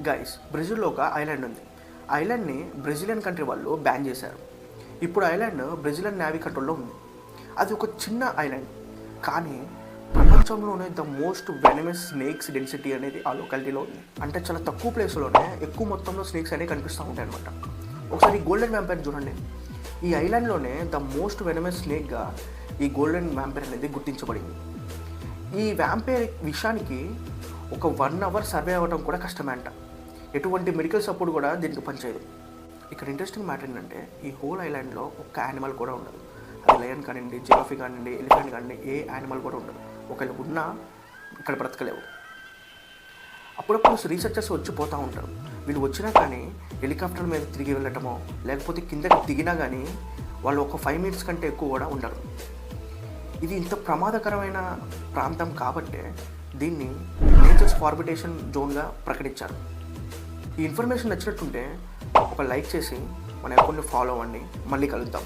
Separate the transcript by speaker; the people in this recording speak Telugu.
Speaker 1: గైస్, బ్రెజిల్లో ఒక ఐలాండ్ ఉంది. ఐలాండ్ని బ్రెజిలియన్ కంట్రీ వాళ్ళు బ్యాన్ చేశారు. ఇప్పుడు ఐలాండ్ బ్రెజిలియన్ నేవీ కంట్రోల్లో ఉంది. అది ఒక చిన్న ఐలాండ్, కానీ ప్రపంచంలోనే the most venomous snakes density అనేది ఆ లొకాలిటీలో ఉంది. అంటే చాలా తక్కువ ప్లేస్లోనే ఎక్కువ మొత్తంలో స్నేక్స్ అనేవి కనిపిస్తూ ఉంటాయి అనమాట. ఒకసారి గోల్డెన్ వ్యాంపైర్ చూడండి. ఈ ఐలాండ్లోనే ద మోస్ట్ వెనమస్ స్నేక్గా ఈ గోల్డెన్ వ్యాంపైర్ అనేది గుర్తించబడింది. ఈ వ్యాంపైర్ విషయానికి ఒక 1 అవర్ సర్వే అవ్వడం కూడా కష్టమే అంట. ఎటువంటి మెడికల్ సపోర్ట్ కూడా దీనికి పనిచేయదు. ఇక్కడ ఇంట్రెస్టింగ్ మ్యాటర్ ఏంటంటే, ఈ హోల్ ఐలాండ్లో ఒక్క యానిమల్ కూడా ఉండదు. అది లయన్ కానివ్వండి, జిరాఫీ కానివ్వండి, ఎలిఫెంట్ కానివ్వండి, ఏ యానిమల్ కూడా ఉండదు. ఒకవేళ ఉన్నా ఇక్కడ బ్రతకలేవు. అప్పుడప్పుడు రీసెర్చర్స్ వచ్చిపోతూ ఉంటారు. వీళ్ళు వచ్చినా కానీ హెలికాప్టర్ మీద తిరిగి వెళ్ళటమో లేకపోతే కిందకి దిగినా కానీ వాళ్ళు ఒక 5 మినిట్స్ కంటే ఎక్కువ కూడా ఉండరు. ఇది ఇంత ప్రమాదకరమైన ప్రాంతం కాబట్టే దీన్ని నేచర్స్ ఫార్బిటేషన్ జోన్గా ప్రకటించారు. ఈ ఇన్ఫర్మేషన్ నచ్చినట్టుంటే ఒక లైక్ చేసి మన అకౌంట్ని ఫాలో అవ్వండి. మళ్ళీ కలుద్దాం.